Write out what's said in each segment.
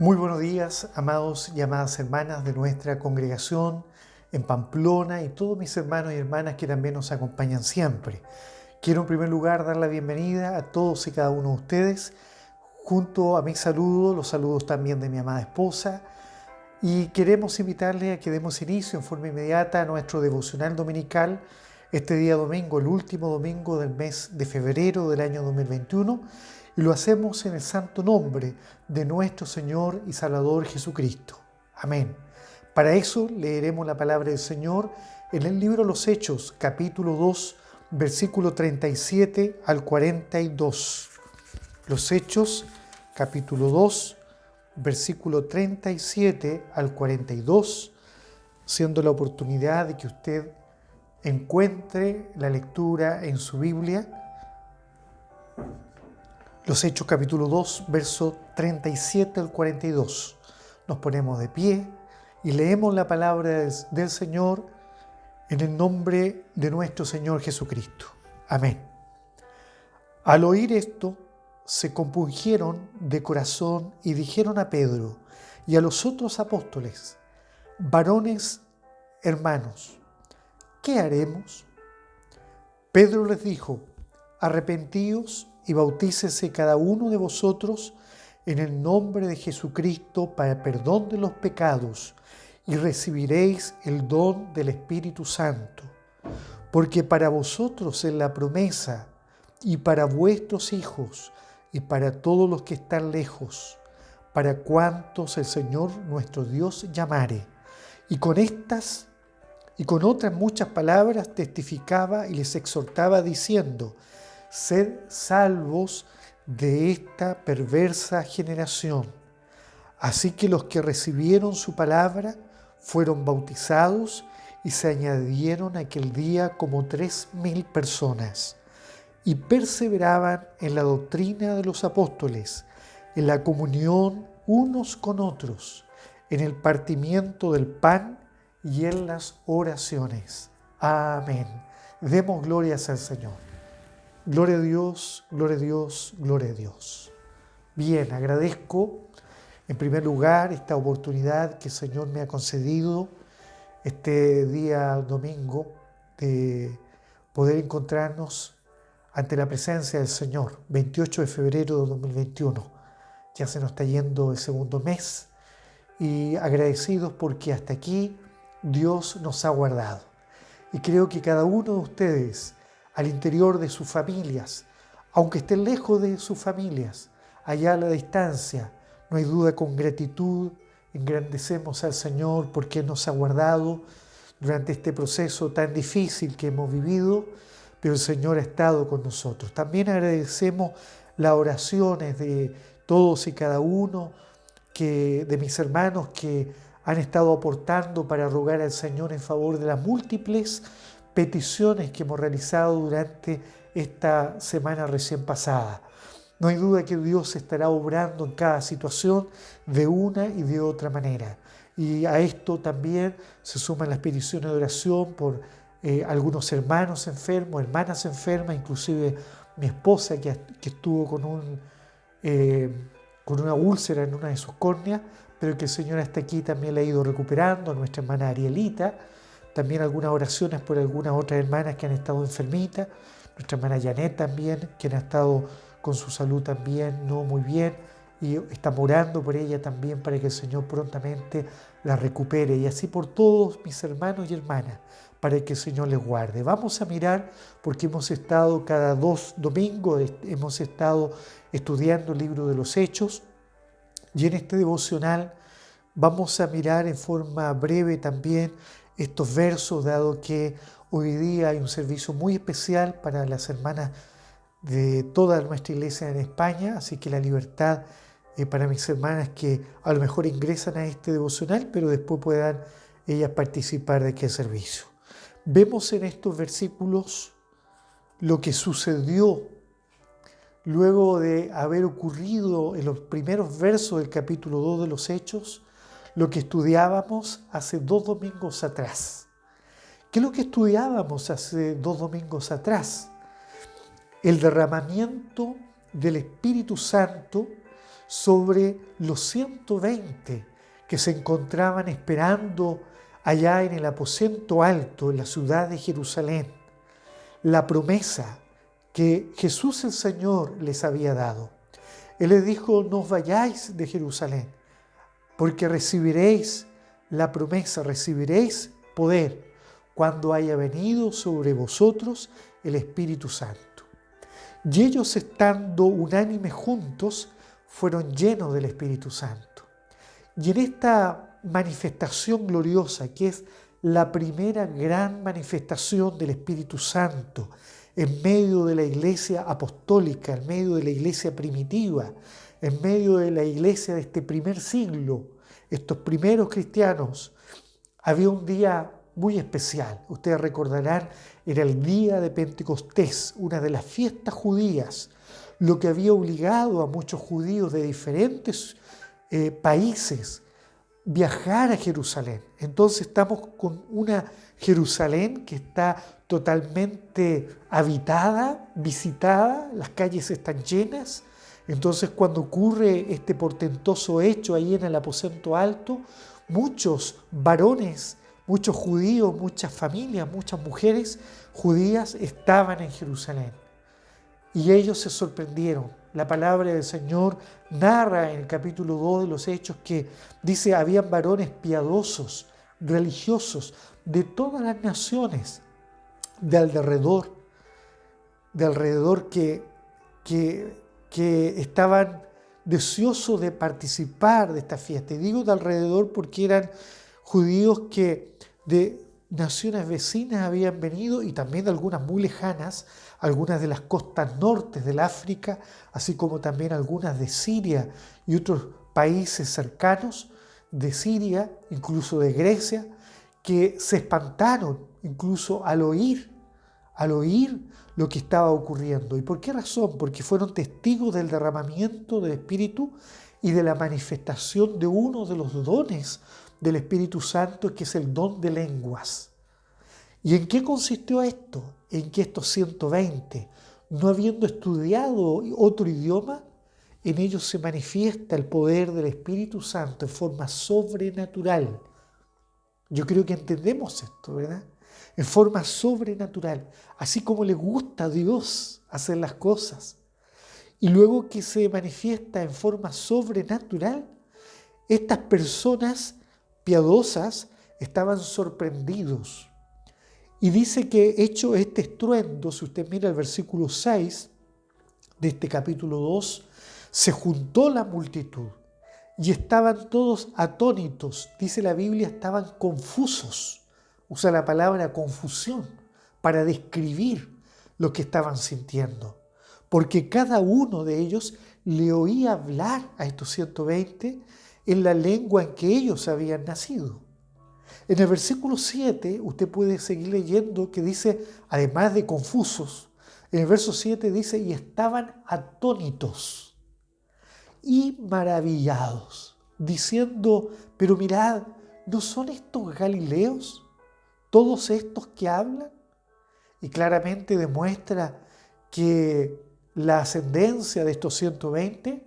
Muy buenos días, amados y amadas hermanas de nuestra congregación en Pamplona y todos mis hermanos y hermanas que también nos acompañan siempre. Quiero en primer lugar dar la bienvenida a todos y cada uno de ustedes, junto a mis saludos, los saludos también de mi amada esposa, y queremos invitarles a que demos inicio en forma inmediata a nuestro devocional dominical este día domingo, el último domingo del mes de febrero del año 2021, y lo hacemos en el santo nombre de nuestro Señor y Salvador Jesucristo. Amén. Para eso leeremos la palabra del Señor en el libro de los Hechos, capítulo 2, versículo 37 al 42. Los Hechos, capítulo 2, versículo 37 al 42, siendo la oportunidad de que usted encuentre la lectura en su Biblia. Los Hechos capítulo 2, verso 37 al 42. Nos ponemos de pie y leemos la palabra del Señor en el nombre de nuestro Señor Jesucristo. Amén. Al oír esto, se compungieron de corazón y dijeron a Pedro y a los otros apóstoles: varones hermanos, ¿qué haremos? Pedro les dijo: arrepentíos y bautícese cada uno de vosotros en el nombre de Jesucristo para perdón de los pecados, y recibiréis el don del Espíritu Santo. Porque para vosotros es la promesa, y para vuestros hijos, y para todos los que están lejos, para cuantos el Señor nuestro Dios llamare. Y con estas y con otras muchas palabras testificaba y les exhortaba diciendo: sed salvos de esta perversa generación. Así que los que recibieron su palabra fueron bautizados, y se añadieron aquel día como 3,000 personas, y perseveraban en la doctrina de los apóstoles, en la comunión unos con otros, en el partimiento del pan y en las oraciones. Amén. Demos glorias al Señor. Gloria a Dios, gloria a Dios, gloria a Dios. Bien, agradezco en primer lugar esta oportunidad que el Señor me ha concedido este día domingo de poder encontrarnos ante la presencia del Señor, 28 de febrero de 2021. Ya se nos está yendo el segundo mes y agradecidos porque hasta aquí Dios nos ha guardado. Y creo que cada uno de ustedes, al interior de sus familias, aunque estén lejos de sus familias, allá a la distancia, no hay duda, con gratitud engrandecemos al Señor porque nos ha guardado durante este proceso tan difícil que hemos vivido, pero el Señor ha estado con nosotros. También agradecemos las oraciones de todos y cada uno de mis hermanos que han estado aportando para rogar al Señor en favor de las múltiples peticiones que hemos realizado durante esta semana recién pasada. No hay duda que Dios estará obrando en cada situación de una y de otra manera. Y a esto también se suman las peticiones de oración por algunos hermanos enfermos, hermanas enfermas, inclusive mi esposa que estuvo con una úlcera en una de sus córneas, pero que el Señor hasta aquí también la ha ido recuperando, a nuestra hermana Arielita, también algunas oraciones por algunas otras hermanas que han estado enfermitas, nuestra hermana Janet también, quien ha estado con su salud también no muy bien, y estamos orando por ella también para que el Señor prontamente la recupere, y así por todos mis hermanos y hermanas, para que el Señor les guarde. Vamos a mirar, porque hemos estado cada 2 domingos, hemos estado estudiando el libro de los Hechos, y en este devocional vamos a mirar en forma breve también estos versos, dado que hoy día hay un servicio muy especial para las hermanas de toda nuestra iglesia en España, así que la libertad para mis hermanas que a lo mejor ingresan a este devocional, pero después puedan ellas participar de aquel servicio. Vemos en estos versículos lo que sucedió luego de haber ocurrido en los primeros versos del capítulo 2 de los Hechos, lo que estudiábamos hace 2 domingos atrás. ¿Qué es lo que estudiábamos hace 2 domingos atrás? El derramamiento del Espíritu Santo sobre los 120 que se encontraban esperando allá en el aposento alto, en la ciudad de Jerusalén, la promesa que Jesús el Señor les había dado. Él les dijo: no os vayáis de Jerusalén, porque recibiréis la promesa, recibiréis poder cuando haya venido sobre vosotros el Espíritu Santo. Y ellos, estando unánimes juntos, fueron llenos del Espíritu Santo. Y en esta manifestación gloriosa, que es la primera gran manifestación del Espíritu Santo en medio de la iglesia apostólica, en medio de la iglesia primitiva, en medio de la iglesia de este primer siglo, estos primeros cristianos, había un día muy especial. Ustedes recordarán, era el día de Pentecostés, una de las fiestas judías, lo que había obligado a muchos judíos de diferentes países viajar a Jerusalén. Entonces estamos con una Jerusalén que está totalmente habitada, visitada, las calles están llenas. Entonces, cuando ocurre este portentoso hecho ahí en el aposento alto, muchos varones, muchos judíos, muchas familias, muchas mujeres judías estaban en Jerusalén. Y ellos se sorprendieron. La palabra del Señor narra en el capítulo 2 de los Hechos que dice: habían varones piadosos, religiosos, de todas las naciones de alrededor que estaban deseosos de participar de esta fiesta. Y digo de alrededor porque eran judíos que de naciones vecinas habían venido, y también de algunas muy lejanas, algunas de las costas norte del África, así como también algunas de Siria y otros países cercanos de Siria, incluso de Grecia, que se espantaron incluso al oír lo que estaba ocurriendo. ¿Y por qué razón? Porque fueron testigos del derramamiento del Espíritu y de la manifestación de uno de los dones del Espíritu Santo, que es el don de lenguas. ¿Y en qué consistió esto? En que estos 120, no habiendo estudiado otro idioma, en ellos se manifiesta el poder del Espíritu Santo en forma sobrenatural. Yo creo que entendemos esto, ¿verdad? En forma sobrenatural, así como le gusta a Dios hacer las cosas. Y luego que se manifiesta en forma sobrenatural, estas personas piadosas estaban sorprendidos. Y dice que, hecho este estruendo, si usted mira el versículo 6 de este capítulo 2, se juntó la multitud y estaban todos atónitos. Dice la Biblia, estaban confusos. Usa la palabra confusión para describir lo que estaban sintiendo. Porque cada uno de ellos le oía hablar a estos 120 en la lengua en que ellos habían nacido. En el versículo 7, usted puede seguir leyendo, que dice, además de confusos, en el verso 7 dice: y estaban atónitos y maravillados, diciendo: pero mirad, ¿no son estos galileos todos estos que hablan? Y claramente demuestra que la ascendencia de estos 120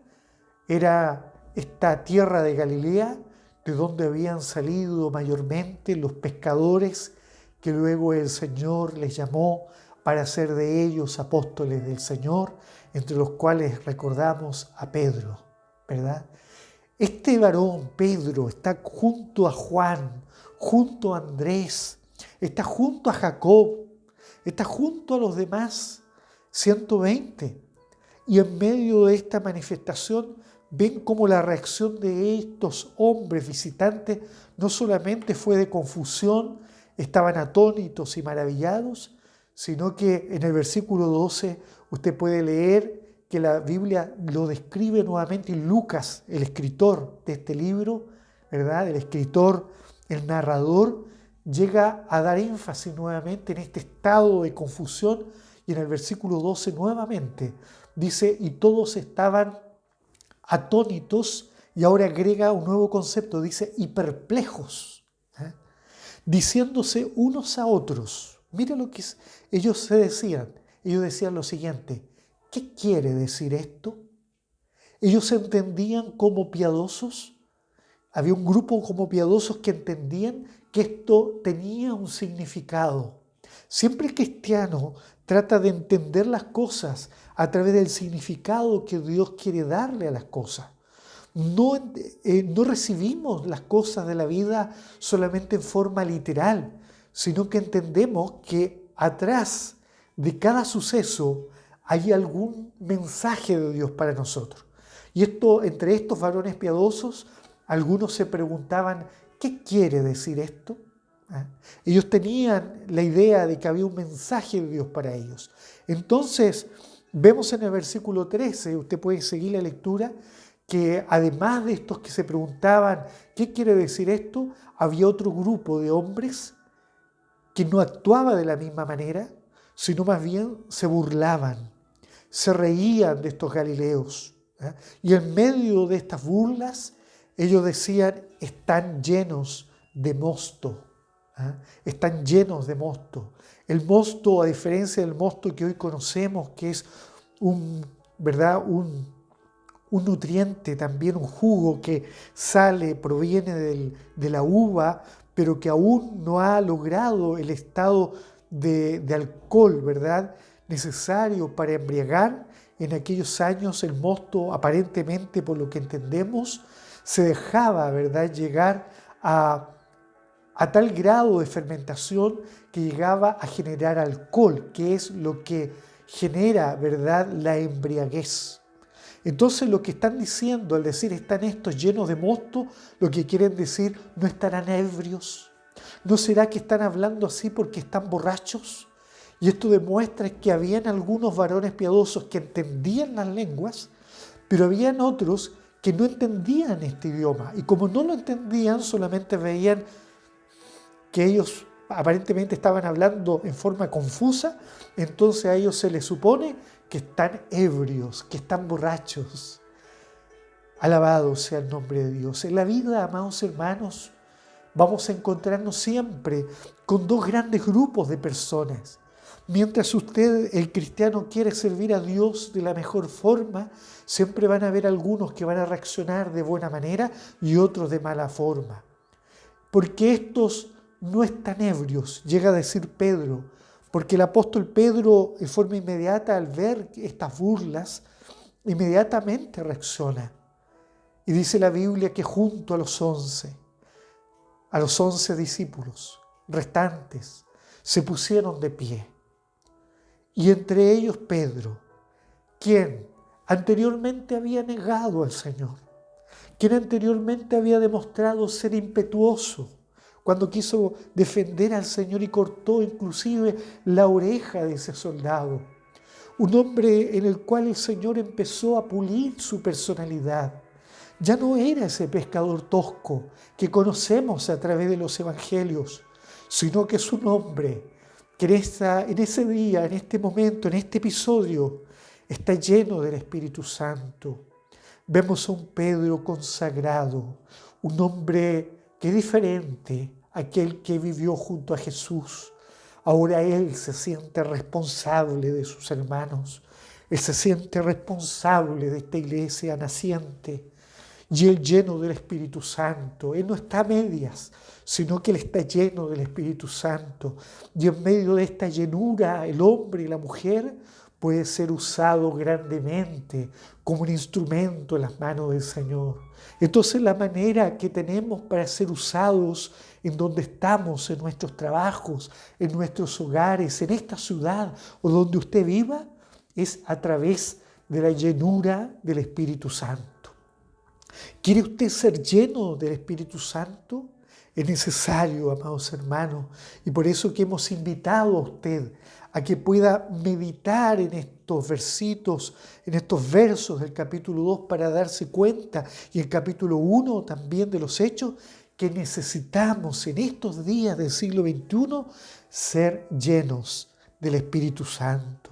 era esta tierra de Galilea, de donde habían salido mayormente los pescadores que luego el Señor les llamó para ser de ellos apóstoles del Señor, entre los cuales recordamos a Pedro, ¿verdad? Este varón, Pedro, está junto a Juan, junto a Andrés, está junto a Jacob, está junto a los demás 120. Y en medio de esta manifestación ven cómo la reacción de estos hombres visitantes no solamente fue de confusión, estaban atónitos y maravillados, sino que en el versículo 12 usted puede leer que la Biblia lo describe nuevamente, y Lucas, el escritor de este libro, ¿verdad? El escritor, el narrador, llega a dar énfasis nuevamente en este estado de confusión, y en el versículo 12 nuevamente dice: y todos estaban atónitos, y ahora agrega un nuevo concepto, dice: y perplejos, diciéndose unos a otros. Mira lo que ellos se decían. Ellos decían lo siguiente: ¿qué quiere decir esto? Ellos se entendían como piadosos. Había un grupo como piadosos que entendían que esto tenía un significado. Siempre el cristiano trata de entender las cosas a través del significado que Dios quiere darle a las cosas. No recibimos las cosas de la vida solamente en forma literal, sino que entendemos que atrás de cada suceso hay algún mensaje de Dios para nosotros. Y entre estos varones piadosos, algunos se preguntaban, ¿qué quiere decir esto? Ellos tenían la idea de que había un mensaje de Dios para ellos. Entonces, vemos en el versículo 13, usted puede seguir la lectura, que además de estos que se preguntaban, ¿qué quiere decir esto? Había otro grupo de hombres que no actuaba de la misma manera, sino más bien se burlaban, se reían de estos galileos. Y en medio de estas burlas, ellos decían, están llenos de mosto. Están llenos de mosto. El mosto, a diferencia del mosto que hoy conocemos, que es un nutriente, también un jugo que proviene de la uva, pero que aún no ha logrado el estado de alcohol, ¿verdad?, necesario para embriagar. En aquellos años el mosto, aparentemente, por lo que entendemos, se dejaba, ¿verdad?, llegar a tal grado de fermentación que llegaba a generar alcohol, que es lo que genera, ¿verdad?, la embriaguez. Entonces lo que están diciendo al decir están estos llenos de mosto, lo que quieren decir, ¿no estarán ebrios? ¿No será que están hablando así porque están borrachos? Y esto demuestra que habían algunos varones piadosos que entendían las lenguas, pero habían otros que no entendían este idioma. Y como no lo entendían, solamente veían que ellos aparentemente estaban hablando en forma confusa, entonces a ellos se les supone que están ebrios, que están borrachos. Alabado sea el nombre de Dios. En la vida, amados hermanos, vamos a encontrarnos siempre con dos grandes grupos de personas. Mientras usted, el cristiano, quiere servir a Dios de la mejor forma, siempre van a haber algunos que van a reaccionar de buena manera y otros de mala forma. Porque estos no están ebrios, llega a decir Pedro, porque el apóstol Pedro, de forma inmediata, al ver estas burlas, inmediatamente reacciona. Y dice la Biblia que junto a los 11 discípulos restantes, se pusieron de pie. Y entre ellos Pedro, quien anteriormente había negado al Señor, quien anteriormente había demostrado ser impetuoso, cuando quiso defender al Señor y cortó inclusive la oreja de ese soldado. Un hombre en el cual el Señor empezó a pulir su personalidad. Ya no era ese pescador tosco que conocemos a través de los evangelios, sino que es un hombre que en ese día, en este momento, en este episodio, está lleno del Espíritu Santo. Vemos a un Pedro consagrado, un hombre que es diferente a aquel que vivió junto a Jesús. Ahora él se siente responsable de sus hermanos, él se siente responsable de esta iglesia naciente, y él lleno del Espíritu Santo. Él no está a medias, sino que él está lleno del Espíritu Santo. Y en medio de esta llenura, el hombre y la mujer puede ser usado grandemente como un instrumento en las manos del Señor. Entonces la manera que tenemos para ser usados en donde estamos, en nuestros trabajos, en nuestros hogares, en esta ciudad o donde usted viva, es a través de la llenura del Espíritu Santo. ¿Quiere usted ser lleno del Espíritu Santo? Es necesario, amados hermanos, y por eso que hemos invitado a usted a que pueda meditar en estos versitos, en estos versos del capítulo 2 para darse cuenta, y el capítulo 1 también de los Hechos, que necesitamos en estos días del siglo XXI ser llenos del Espíritu Santo.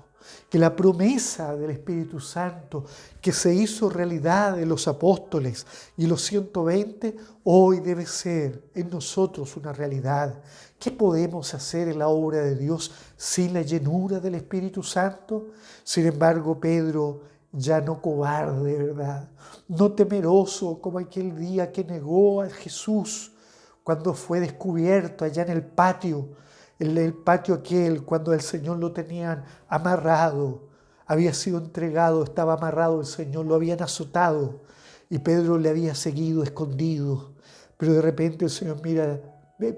Que la promesa del Espíritu Santo que se hizo realidad en los apóstoles y los 120, hoy debe ser en nosotros una realidad. ¿Qué podemos hacer en la obra de Dios sin la llenura del Espíritu Santo? Sin embargo, Pedro ya no cobarde, ¿verdad? No temeroso como aquel día que negó a Jesús cuando fue descubierto allá en el patio, el patio aquel, cuando el Señor lo tenían amarrado, había sido entregado, estaba amarrado el Señor, lo habían azotado y Pedro le había seguido escondido. Pero de repente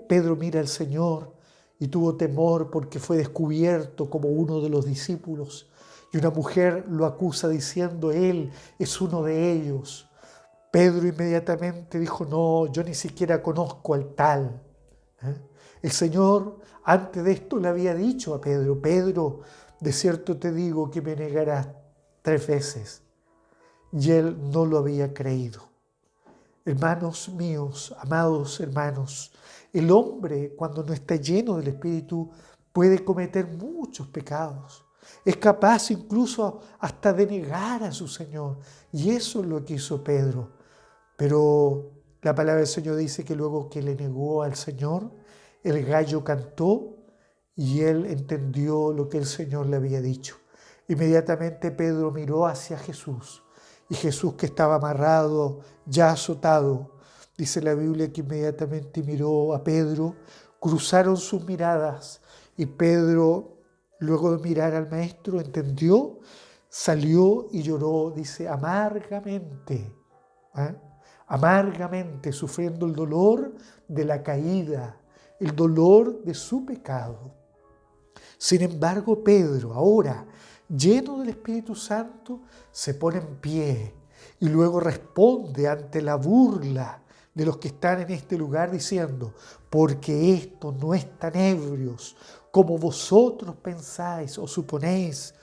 Pedro mira al Señor y tuvo temor porque fue descubierto como uno de los discípulos. Y una mujer lo acusa diciendo, él es uno de ellos. Pedro inmediatamente dijo, no, yo ni siquiera conozco al tal. ¿Eh? El Señor antes de esto le había dicho a Pedro, Pedro, de cierto te digo que me negarás 3 veces. Y él no lo había creído. Hermanos míos, amados hermanos, el hombre cuando no está lleno del Espíritu puede cometer muchos pecados. Es capaz incluso hasta de negar a su Señor. Y eso es lo que hizo Pedro. Pero la palabra del Señor dice que luego que le negó al Señor, el gallo cantó y él entendió lo que el Señor le había dicho. Inmediatamente Pedro miró hacia Jesús y Jesús, que estaba amarrado, ya azotado, dice la Biblia que inmediatamente miró a Pedro, cruzaron sus miradas y Pedro, luego de mirar al maestro, entendió, salió y lloró, dice, amargamente, ¿eh? Amargamente, sufriendo el dolor de la caída, el dolor de su pecado. Sin embargo, Pedro, ahora lleno del Espíritu Santo, se pone en pie y luego responde ante la burla de los que están en este lugar diciendo, porque estos no están ebrios como vosotros pensáis o suponéis,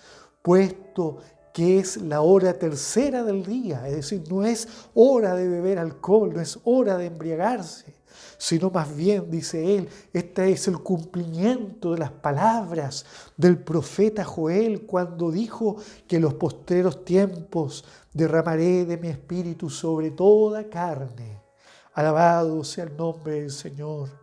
puesto que es la hora tercera del día, es decir, no es hora de beber alcohol, no es hora de embriagarse, sino más bien, dice él, este es el cumplimiento de las palabras del profeta Joel cuando dijo que en los postreros tiempos derramaré de mi espíritu sobre toda carne. Alabado sea el nombre del Señor.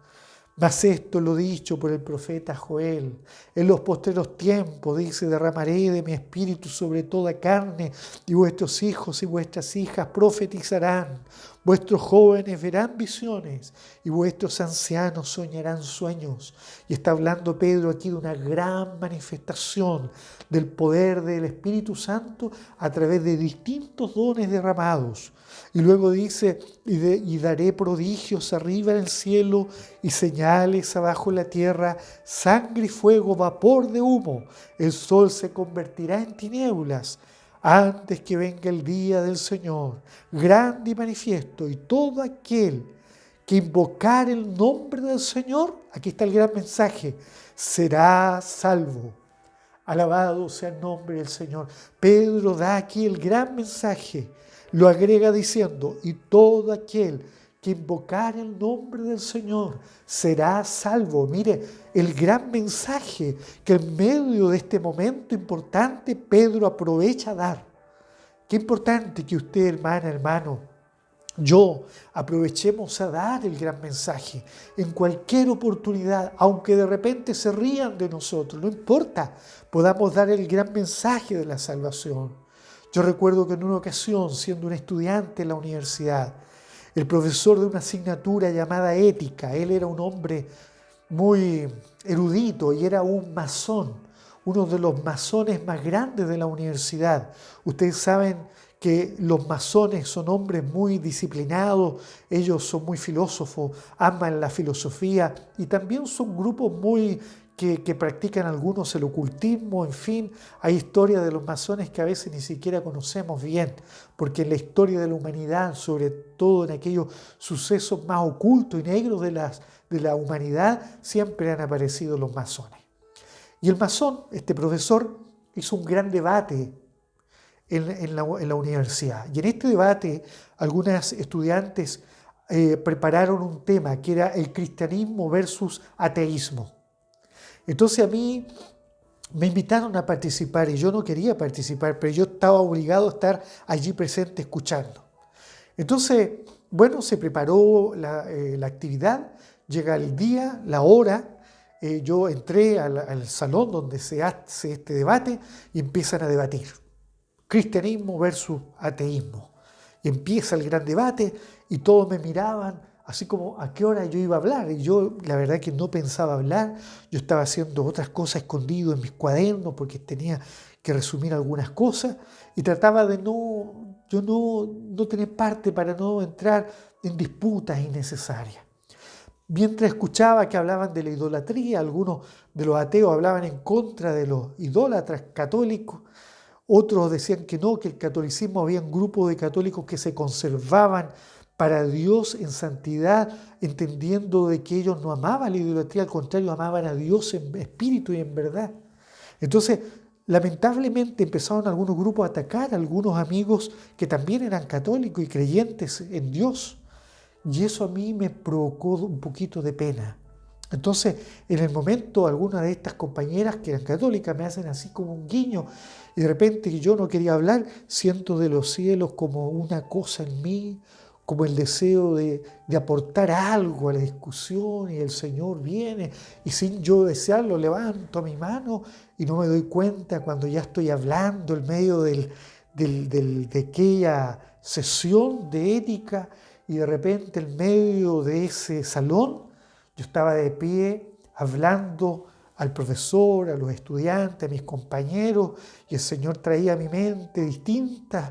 Mas esto lo dicho por el profeta Joel. En los postreros tiempos, dice, derramaré de mi espíritu sobre toda carne, y vuestros hijos y vuestras hijas profetizarán, vuestros jóvenes verán visiones, y vuestros ancianos soñarán sueños. Y está hablando Pedro aquí de una gran manifestación del poder del Espíritu Santo a través de distintos dones derramados. Y luego dice, y daré prodigios arriba en el cielo y señales abajo en la tierra, sangre y fuego, vapor de humo. El sol se convertirá en tinieblas antes que venga el día del Señor, grande y manifiesto. Y todo aquel que invocar el nombre del Señor, aquí está el gran mensaje, será salvo. Alabado sea el nombre del Señor. Pedro da aquí el gran mensaje. Lo agrega diciendo, y todo aquel que invocar el nombre del Señor será salvo. Mire, el gran mensaje que en medio de este momento importante Pedro aprovecha a dar. Qué importante que usted, hermana, hermano, yo aprovechemos a dar el gran mensaje en cualquier oportunidad, aunque de repente se rían de nosotros, no importa, podamos dar el gran mensaje de la salvación. Yo recuerdo que en una ocasión, siendo un estudiante en la universidad, el profesor de una asignatura llamada ética, él era un hombre muy erudito y era un masón, uno de los masones más grandes de la universidad. Ustedes saben que los masones son hombres muy disciplinados, ellos son muy filósofos, aman la filosofía y también son grupos muy que practican algunos el ocultismo, en fin, hay historias de los masones que a veces ni siquiera conocemos bien, porque en la historia de la humanidad, sobre todo en aquellos sucesos más ocultos y negros de la humanidad, siempre han aparecido los masones. Y el masón, este profesor, hizo un gran debate en la universidad. Y en este debate, algunas estudiantes prepararon un tema que era el cristianismo versus ateísmo. Entonces a mí me invitaron a participar y yo no quería participar, pero yo estaba obligado a estar allí presente escuchando. Entonces, bueno, se preparó la actividad, llega el día, la hora, yo entré al salón donde se hace este debate y empiezan a debatir. cristianismo versus ateísmo. Y empieza el gran debate y todos me miraban así como a qué hora yo iba a hablar. Y yo la verdad que no pensaba hablar. Yo estaba haciendo otras cosas escondido en mis cuadernos porque tenía que resumir algunas cosas y trataba de no tener parte para no entrar en disputas innecesarias. Mientras escuchaba que hablaban de la idolatría, algunos de los ateos hablaban en contra de los idólatras católicos, otros decían que no, que el catolicismo había un grupo de católicos que se conservaban para Dios en santidad, entendiendo de que ellos no amaban la idolatría, al contrario, amaban a Dios en espíritu y en verdad. Entonces, lamentablemente empezaron algunos grupos a atacar a algunos amigos que también eran católicos y creyentes en Dios. Y eso a mí me provocó un poquito de pena. Entonces, en el momento, algunas de estas compañeras que eran católicas me hacen así como un guiño y de repente yo no quería hablar, siento de los cielos como una cosa en mí, como el deseo de aportar algo a la discusión y el Señor viene y sin yo desearlo levanto mi mano y no me doy cuenta cuando ya estoy hablando en medio de aquella sesión de ética y de repente en medio de ese salón yo estaba de pie hablando al profesor, a los estudiantes, a mis compañeros, y el Señor traía a mi mente distintos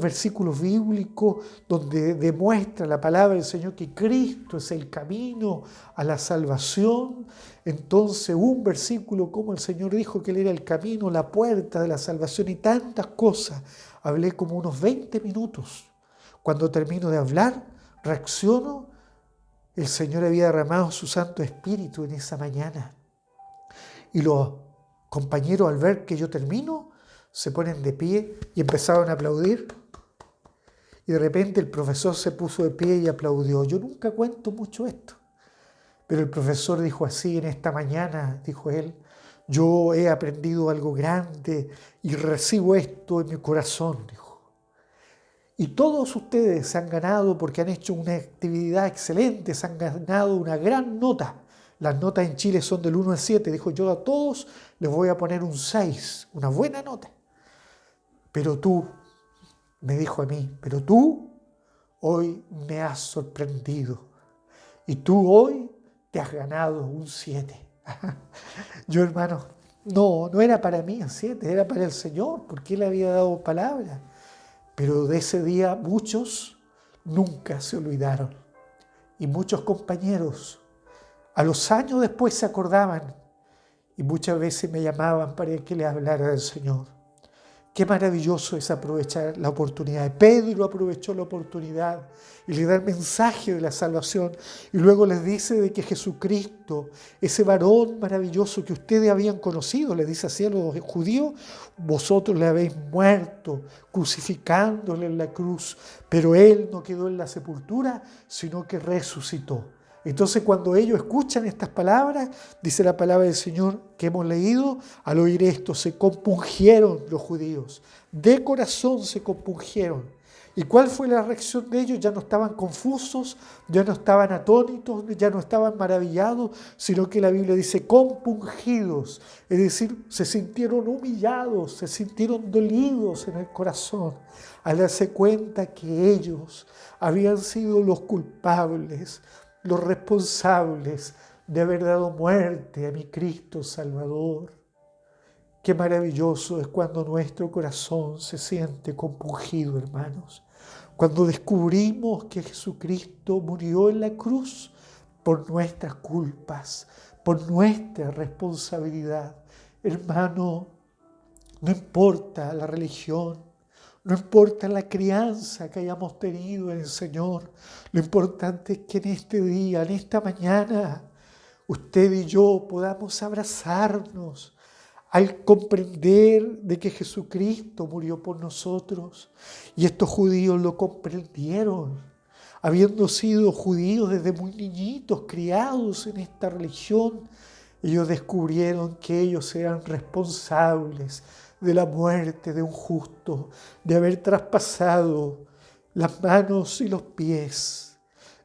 versículos bíblicos donde demuestra la palabra del Señor que Cristo es el camino a la salvación. Entonces un versículo como el Señor dijo que Él era el camino, la puerta de la salvación y tantas cosas. Hablé como unos 20 minutos. Cuando termino de hablar, reacciono. El Señor había derramado su Santo Espíritu en esa mañana. Y los compañeros, al ver que yo termino, se ponen de pie y empezaron a aplaudir. Y de repente el profesor se puso de pie y aplaudió. Yo nunca cuento mucho esto. Pero el profesor dijo así: en esta mañana, dijo él, yo he aprendido algo grande y recibo esto en mi corazón, dijo. Y todos ustedes se han ganado, porque han hecho una actividad excelente, se han ganado una gran nota. Las notas en Chile son del 1 al 7. Dijo, yo a todos les voy a poner un 6, una buena nota. Pero tú, me dijo a mí, pero tú hoy me has sorprendido. Y tú hoy te has ganado un 7. Yo, hermano, no era para mí el 7, era para el Señor, porque Él había dado palabra. Pero de ese día muchos nunca se olvidaron. Y muchos compañeros a los años después se acordaban y muchas veces me llamaban para que les hablara del Señor. Qué maravilloso es aprovechar la oportunidad. Pedro aprovechó la oportunidad y le da el mensaje de la salvación. Y luego les dice de que Jesucristo, ese varón maravilloso que ustedes habían conocido, le dice así a los judíos, vosotros le habéis muerto crucificándole en la cruz, pero Él no quedó en la sepultura, sino que resucitó. Entonces cuando ellos escuchan estas palabras, dice la palabra del Señor que hemos leído, al oír esto se compungieron los judíos, de corazón se compungieron. ¿Y cuál fue la reacción de ellos? Ya no estaban confusos, ya no estaban atónitos, ya no estaban maravillados, sino que la Biblia dice compungidos, es decir, se sintieron humillados, se sintieron dolidos en el corazón, al darse cuenta que ellos habían sido los culpables, los responsables de haber dado muerte a mi Cristo Salvador. Qué maravilloso es cuando nuestro corazón se siente compungido, hermanos. Cuando descubrimos que Jesucristo murió en la cruz por nuestras culpas, por nuestra responsabilidad. Hermano, no importa la religión, no importa la crianza que hayamos tenido en el Señor, lo importante es que en este día, en esta mañana, usted y yo podamos abrazarnos al comprender de que Jesucristo murió por nosotros. Y estos judíos lo comprendieron, habiendo sido judíos desde muy niñitos, criados en esta religión. Ellos descubrieron que ellos eran responsables de la muerte de un justo, de haber traspasado las manos y los pies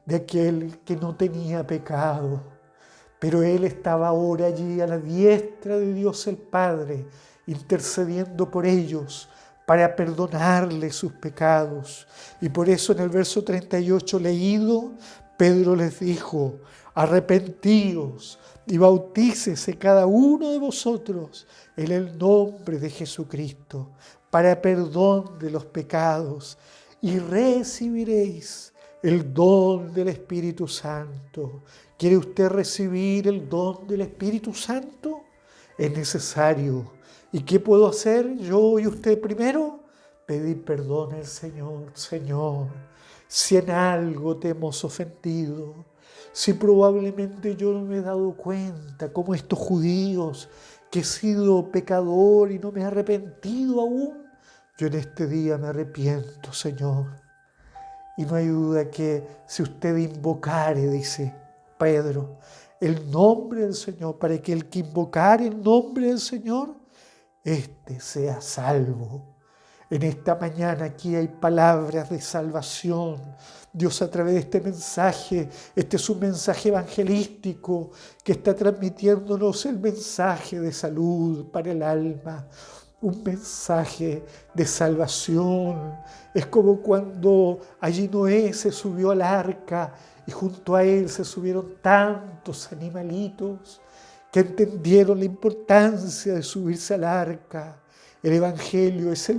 de aquel que no tenía pecado. Pero Él estaba ahora allí a la diestra de Dios el Padre, intercediendo por ellos para perdonarle sus pecados. Y por eso en el verso 38 leído, Pedro les dijo: arrepentíos y bautícese cada uno de vosotros en el nombre de Jesucristo para perdón de los pecados, y recibiréis el don del Espíritu Santo. ¿Quiere usted recibir el don del Espíritu Santo? Es necesario. ¿Y qué puedo hacer yo y usted primero? Pedir perdón al Señor. Señor, si en algo te hemos ofendido, si probablemente yo no me he dado cuenta, como estos judíos, que he sido pecador y no me he arrepentido aún, yo en este día me arrepiento, Señor. Y no hay duda que si usted invocare, dice Pedro, el nombre del Señor, para que el que invocare el nombre del Señor, éste sea salvo. En esta mañana aquí hay palabras de salvación. Dios, a través de este mensaje, este es un mensaje evangelístico que está transmitiéndonos el mensaje de salud para el alma, un mensaje de salvación. Es como cuando allí Noé se subió al arca y junto a él se subieron tantos animalitos que entendieron la importancia de subirse al arca. El Evangelio es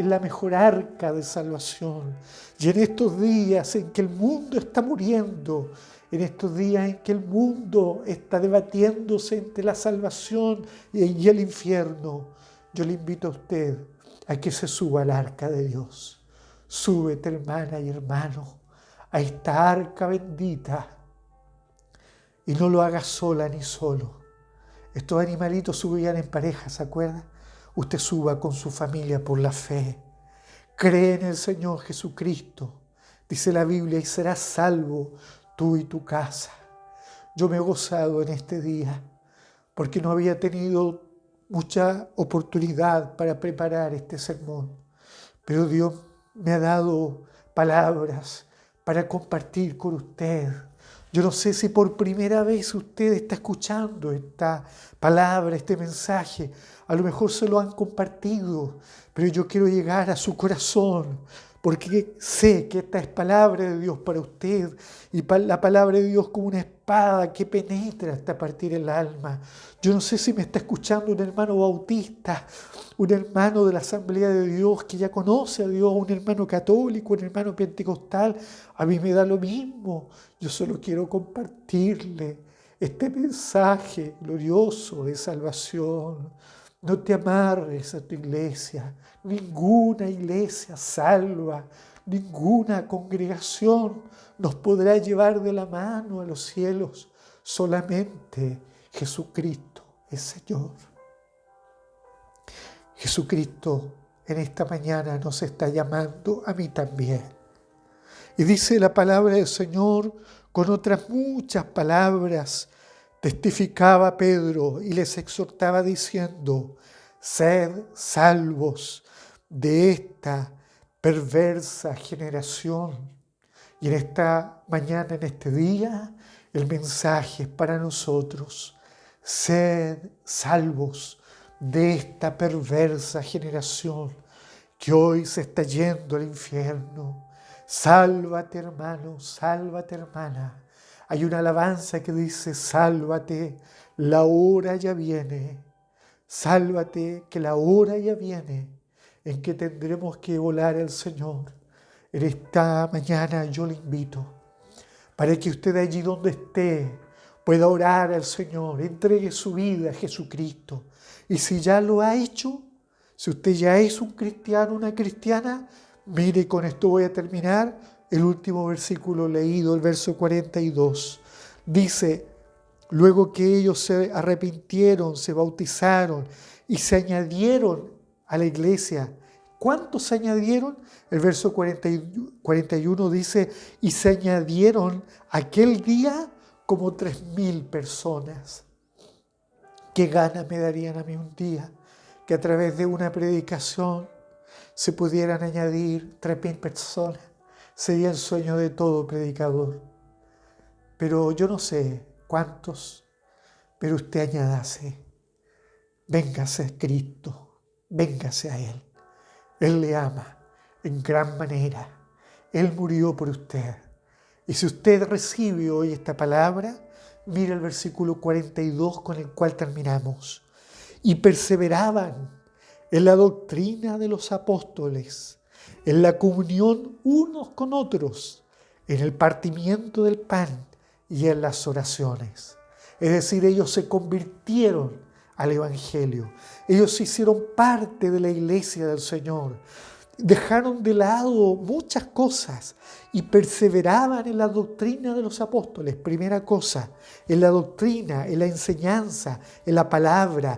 la mejor arca de salvación. Y en estos días en que el mundo está muriendo, en estos días en que el mundo está debatiéndose entre la salvación y el infierno, yo le invito a usted a que se suba al arca de Dios. Súbete, hermana y hermano, a esta arca bendita, y no lo haga sola ni solo. Estos animalitos subían en pareja, ¿se acuerda? Usted suba con su familia por la fe. Cree en el Señor Jesucristo, dice la Biblia, y serás salvo tú y tu casa. Yo me he gozado en este día porque no había tenido mucha oportunidad para preparar este sermón, pero Dios me ha dado palabras para compartir con usted. Yo no sé si por primera vez usted está escuchando esta palabra, este mensaje. A lo mejor se lo han compartido, pero yo quiero llegar a su corazón, porque sé que esta es palabra de Dios para usted, y la palabra de Dios como una espada que penetra hasta partir el alma. Yo no sé si me está escuchando un hermano bautista, un hermano de la Asamblea de Dios que ya conoce a Dios, un hermano católico, un hermano pentecostal. A mí me da lo mismo. Yo solo quiero compartirle este mensaje glorioso de salvación. No te amarres a tu iglesia. Ninguna iglesia salva, ninguna congregación nos podrá llevar de la mano a los cielos. Solamente Jesucristo es Señor. Jesucristo en esta mañana nos está llamando a mí también. Y dice la palabra del Señor con otras muchas palabras. Testificaba Pedro y les exhortaba diciendo: sed salvos de esta perversa generación. Y en esta mañana, en este día, el mensaje es para nosotros: sed salvos de esta perversa generación que hoy se está yendo al infierno. Sálvate, hermano, sálvate, hermana. Hay una alabanza que dice: sálvate, la hora ya viene. Sálvate, que la hora ya viene en que tendremos que volar al Señor. En esta mañana yo le invito para que usted allí donde esté pueda orar al Señor, entregue su vida a Jesucristo. Y si ya lo ha hecho, si usted ya es un cristiano, una cristiana, mire, con esto voy a terminar el último versículo leído, el verso 42. Dice: luego que ellos se arrepintieron, se bautizaron y se añadieron a la iglesia. ¿Cuántos se añadieron? El verso 41 dice: y se añadieron aquel día como 3,000 personas. ¿Qué ganas me darían a mí un día que a través de una predicación se pudieran añadir 3,000 personas? Sería el sueño de todo predicador. Pero yo no sé cuántos, pero usted añádase. Véngase a Cristo, véngase a Él. Él le ama en gran manera. Él murió por usted. Y si usted recibe hoy esta palabra, mire el versículo 42 con el cual terminamos. Y perseveraban en la doctrina de los apóstoles, en la comunión unos con otros, en el partimiento del pan y en las oraciones. Es decir, ellos se convirtieron al Evangelio. Ellos se hicieron parte de la iglesia del Señor. Dejaron de lado muchas cosas y perseveraban en la doctrina de los apóstoles. Primera cosa, en la doctrina, en la enseñanza, en la palabra.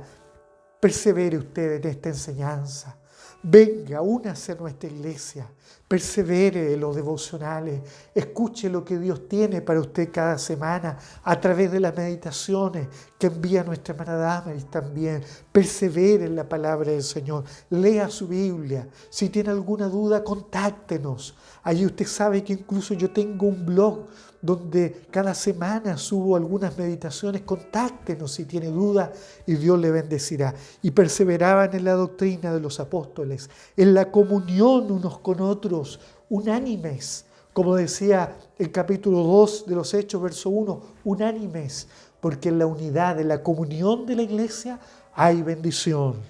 Persevere usted en esta enseñanza. Venga, únase a nuestra iglesia. Persevere en los devocionales. Escuche lo que Dios tiene para usted cada semana a través de las meditaciones que envía nuestra hermana Damaris también. Persevere en la palabra del Señor. Lea su Biblia. Si tiene alguna duda, contáctenos. Allí usted sabe que incluso yo tengo un blog donde cada semana subo algunas meditaciones. Contáctenos si tiene duda y Dios le bendecirá. Y perseveraban en la doctrina de los apóstoles, en la comunión unos con otros, unánimes. Como decía el capítulo 2 de los Hechos, verso 1, unánimes, porque en la unidad, en la comunión de la iglesia hay bendición.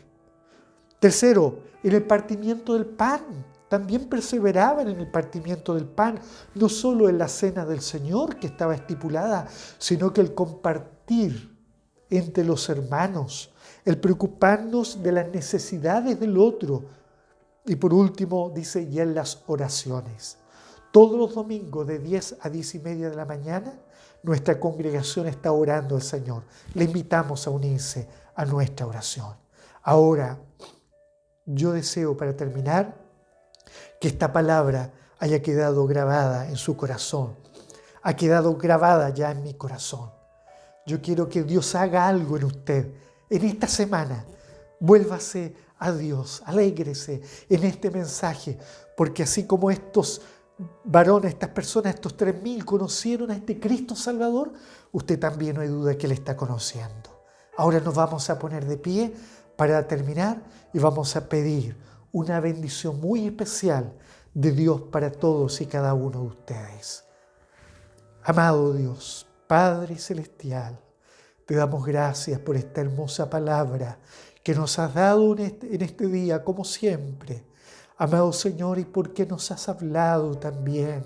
Tercero, en el partimiento del pan. También perseveraban en el partimiento del pan, no solo en la cena del Señor que estaba estipulada, sino que el compartir entre los hermanos, el preocuparnos de las necesidades del otro. Y por último, dice, y en las oraciones. Todos los domingos de 10 a 10 y media de la mañana, nuestra congregación está orando al Señor. Le invitamos a unirse a nuestra oración. Ahora, yo deseo para terminar que esta palabra haya quedado grabada en su corazón. Ha quedado grabada ya en mi corazón. Yo quiero que Dios haga algo en usted en esta semana. Vuélvase a Dios, alégrese en este mensaje, porque así como estos varones, estas personas, estos 3.000 conocieron a este Cristo Salvador, usted también no hay duda que le está conociendo. Ahora nos vamos a poner de pie para terminar y vamos a pedir una bendición muy especial de Dios para todos y cada uno de ustedes. Amado Dios, Padre Celestial, te damos gracias por esta hermosa palabra que nos has dado en este día, como siempre. Amado Señor, y porque nos has hablado también,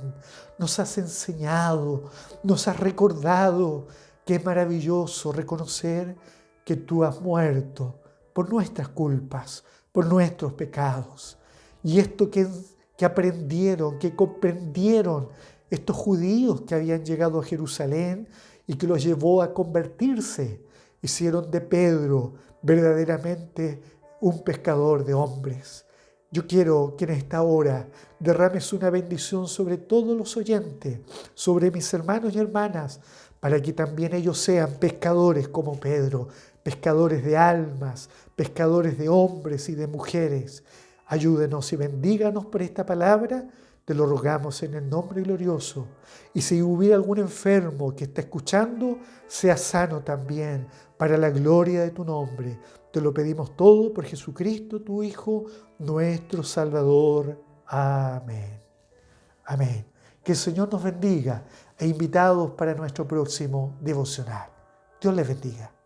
nos has enseñado, nos has recordado que es maravilloso reconocer que tú has muerto por nuestras culpas, por nuestros pecados. Y esto que aprendieron, que comprendieron estos judíos que habían llegado a Jerusalén y que los llevó a convertirse, hicieron de Pedro verdaderamente un pescador de hombres. Yo quiero que en esta hora derrames una bendición sobre todos los oyentes, sobre mis hermanos y hermanas, para que también ellos sean pescadores como Pedro, pescadores de almas, pescadores de hombres y de mujeres. Ayúdenos y bendíganos por esta palabra, te lo rogamos en el nombre glorioso. Y si hubiera algún enfermo que está escuchando, sea sano también, para la gloria de tu nombre. Te lo pedimos todo por Jesucristo, tu Hijo, nuestro Salvador. Amén. Amén. Que el Señor nos bendiga e invitados para nuestro próximo devocional. Dios les bendiga.